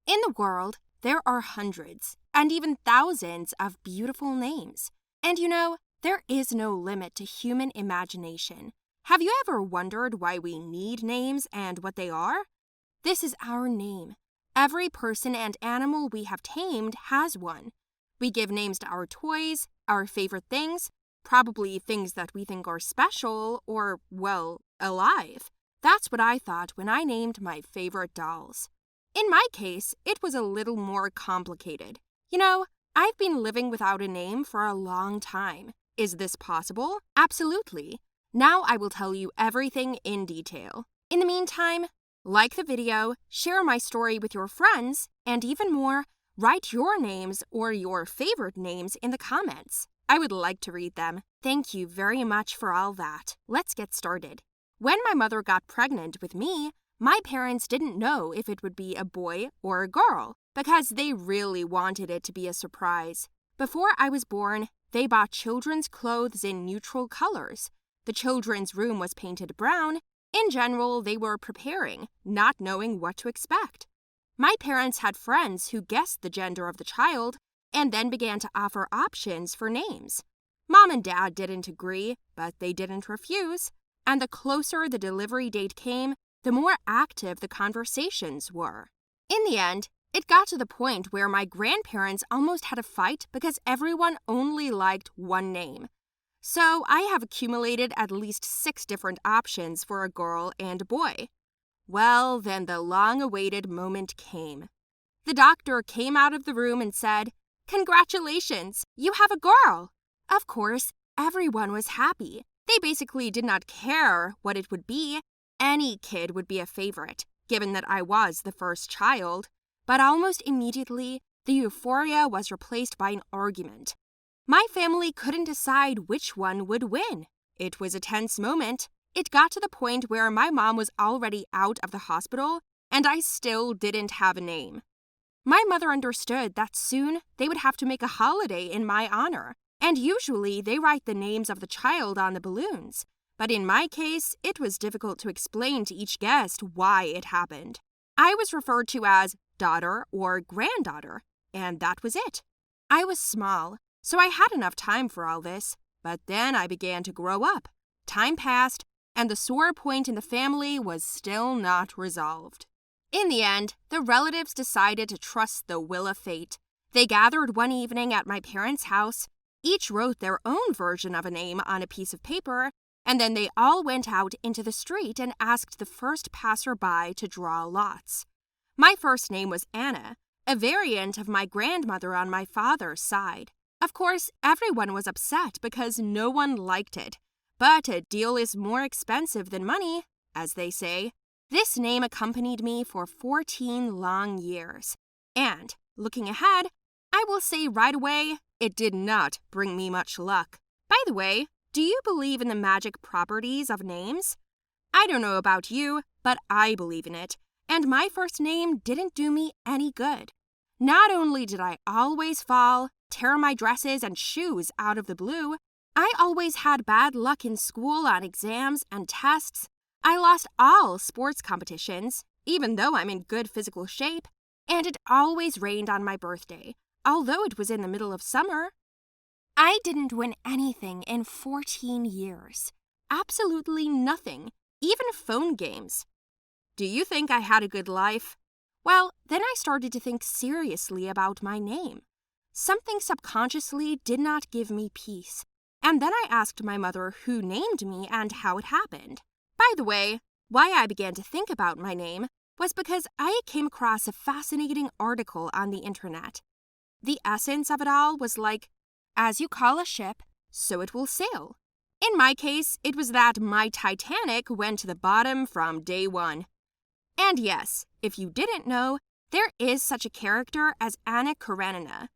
In the world, there are hundreds and even thousands of beautiful names. And there is no limit to human imagination. Have you ever wondered why we need names and what they are? This is our name. Every person and animal we have tamed has one. We give names to our toys, our favorite things, probably things that we think are special or, well, alive. That's what I thought when I named my favorite dolls. In my case, it was a little more complicated. I've been living without a name for a long time. Is this possible? Absolutely. Now I will tell you everything in detail. In the meantime, like the video, share my story with your friends, and even more, write your names or your favorite names in the comments. I would like to read them. Thank you very much for all that. Let's get started. When my mother got pregnant with me, my parents didn't know if it would be a boy or a girl because they really wanted it to be a surprise. Before I was born, they bought children's clothes in neutral colors. The children's room was painted brown. In general, they were preparing, not knowing what to expect. My parents had friends who guessed the gender of the child and then began to offer options for names. Mom and Dad didn't agree, but they didn't refuse. And the closer the delivery date came, the more active the conversations were. In the end, it got to the point where my grandparents almost had a fight because everyone only liked one name. So I have accumulated at least 6 different options for a girl and a boy. Well, then the long-awaited moment came. The doctor came out of the room and said, "Congratulations, you have a girl!" Of course, everyone was happy. They basically did not care what it would be. Any kid would be a favorite, given that I was the first child. But almost immediately, the euphoria was replaced by an argument. My family couldn't decide which one would win. It was a tense moment. It got to the point where my mom was already out of the hospital, and I still didn't have a name. My mother understood that soon they would have to make a holiday in my honor, and usually they write the names of the child on the balloons. But in my case, it was difficult to explain to each guest why it happened. I was referred to as daughter or granddaughter, and that was it. I was small, so I had enough time for all this, but then I began to grow up. Time passed, and the sore point in the family was still not resolved. In the end, the relatives decided to trust the will of fate. They gathered one evening at my parents' house. Each wrote their own version of a name on a piece of paper, and then they all went out into the street and asked the first passerby to draw lots. My first name was Anna, a variant of my grandmother on my father's side. Of course, everyone was upset because no one liked it. But a deal is more expensive than money, as they say. This name accompanied me for 14 long years. And, looking ahead, I will say right away, it did not bring me much luck. By the way, do you believe in the magic properties of names? I don't know about you, but I believe in it. And my first name didn't do me any good. Not only did I always fall, tear my dresses and shoes out of the blue, I always had bad luck in school on exams and tests. I lost all sports competitions, even though I'm in good physical shape, and it always rained on my birthday, although it was in the middle of summer. I didn't win anything in 14 years. Absolutely nothing, even phone games. Do you think I had a good life? Well, then I started to think seriously about my name. Something subconsciously did not give me peace. And then I asked my mother who named me and how it happened. By the way, why I began to think about my name was because I came across a fascinating article on the internet. The essence of it all was like, as you call a ship, so it will sail. In my case, it was that my Titanic went to the bottom from day one. And yes, if you didn't know, there is such a character as Anna Karenina.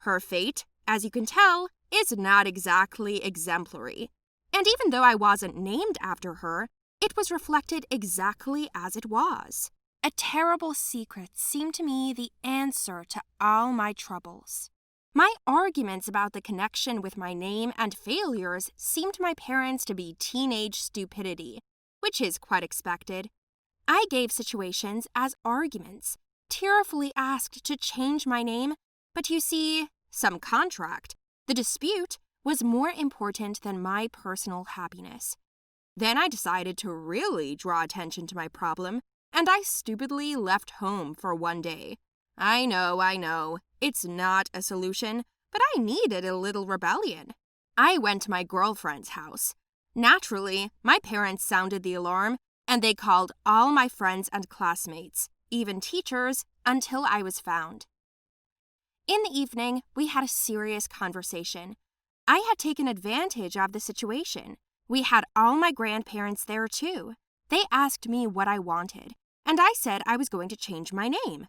Her fate, as you can tell, is not exactly exemplary. And even though I wasn't named after her, it was reflected exactly as it was. A terrible secret seemed to me the answer to all my troubles. My arguments about the connection with my name and failures seemed to my parents to be teenage stupidity, which is quite expected. I gave situations as arguments, tearfully asked to change my name, but you see, some contract. The dispute was more important than my personal happiness. Then I decided to really draw attention to my problem, and I stupidly left home for one day. I know, it's not a solution, but I needed a little rebellion. I went to my girlfriend's house. Naturally, my parents sounded the alarm, and they called all my friends and classmates, even teachers, until I was found. In the evening, we had a serious conversation. I had taken advantage of the situation. We had all my grandparents there too. They asked me what I wanted, and I said I was going to change my name.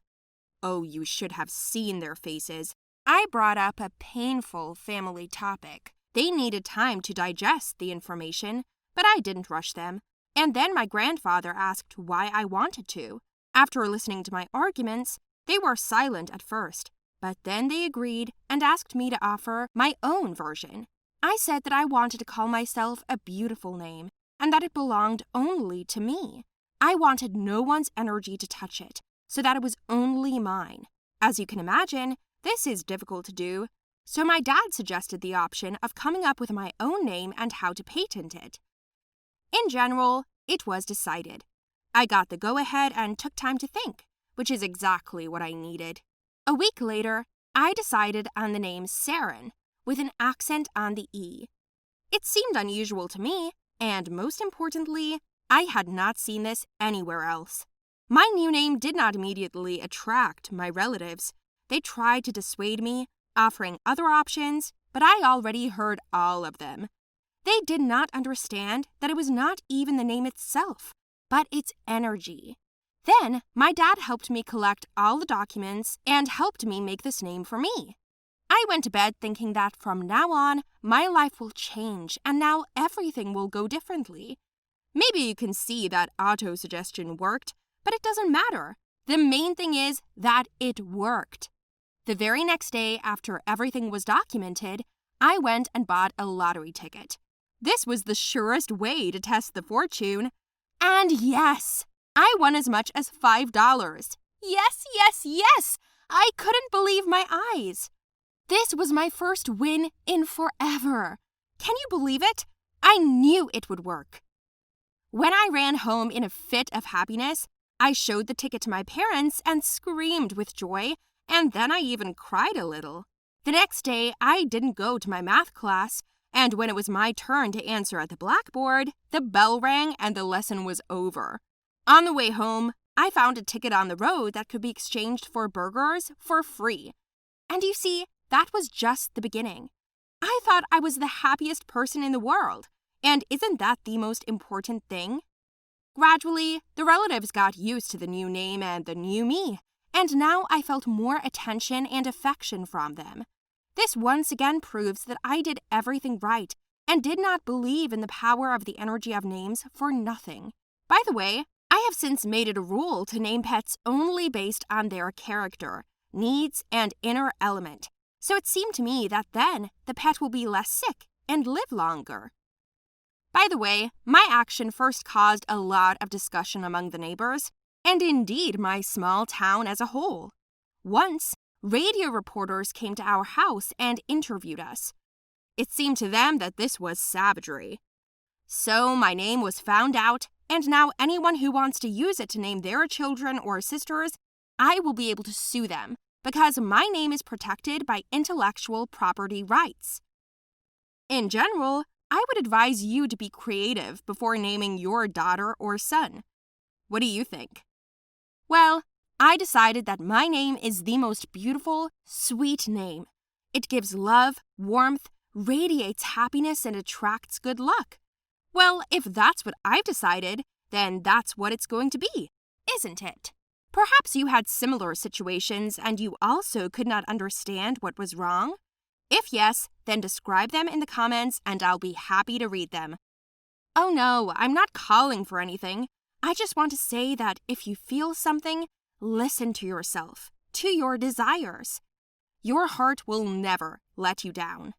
Oh, you should have seen their faces. I brought up a painful family topic. They needed time to digest the information, but I didn't rush them. And then my grandfather asked why I wanted to. After listening to my arguments, they were silent at first, but then they agreed and asked me to offer my own version. I said that I wanted to call myself a beautiful name and that it belonged only to me. I wanted no one's energy to touch it, so that it was only mine. As you can imagine, this is difficult to do, so my dad suggested the option of coming up with my own name and how to patent it. In general, it was decided. I got the go-ahead and took time to think, which is exactly what I needed. A week later, I decided on the name Saren, with an accent on the E. It seemed unusual to me, and most importantly, I had not seen this anywhere else. My new name did not immediately attract my relatives. They tried to dissuade me, offering other options, but I already heard all of them. They did not understand that it was not even the name itself, but its energy. Then, my dad helped me collect all the documents and helped me make this name for me. I went to bed thinking that from now on, my life will change and now everything will go differently. Maybe you can see that auto-suggestion worked, but it doesn't matter. The main thing is that it worked. The very next day after everything was documented, I went and bought a lottery ticket. This was the surest way to test the fortune. And yes, I won as much as $5. Yes! I couldn't believe my eyes. This was my first win in forever. Can you believe it? I knew it would work. When I ran home in a fit of happiness, I showed the ticket to my parents and screamed with joy, and then I even cried a little. The next day, I didn't go to my math class, and when it was my turn to answer at the blackboard, the bell rang and the lesson was over. On the way home, I found a ticket on the road that could be exchanged for burgers for free. And you see, that was just the beginning. I thought I was the happiest person in the world, and isn't that the most important thing? Gradually, the relatives got used to the new name and the new me, and now I felt more attention and affection from them. This once again proves that I did everything right and did not believe in the power of the energy of names for nothing. By the way, I have since made it a rule to name pets only based on their character, needs, and inner element. So it seemed to me that then the pet will be less sick and live longer. By the way, my action first caused a lot of discussion among the neighbors, and indeed my small town as a whole. Once, radio reporters came to our house and interviewed us. It seemed to them that this was savagery. So my name was found out, and now anyone who wants to use it to name their children or sisters, I will be able to sue them, because my name is protected by intellectual property rights. In general, I would advise you to be creative before naming your daughter or son. What do you think? Well, I decided that my name is the most beautiful, sweet name. It gives love, warmth, radiates happiness, and attracts good luck. Well, if that's what I've decided, then that's what it's going to be, isn't it? Perhaps you had similar situations and you also could not understand what was wrong? If yes, then describe them in the comments and I'll be happy to read them. Oh no, I'm not calling for anything. I just want to say that if you feel something, listen to yourself, to your desires. Your heart will never let you down.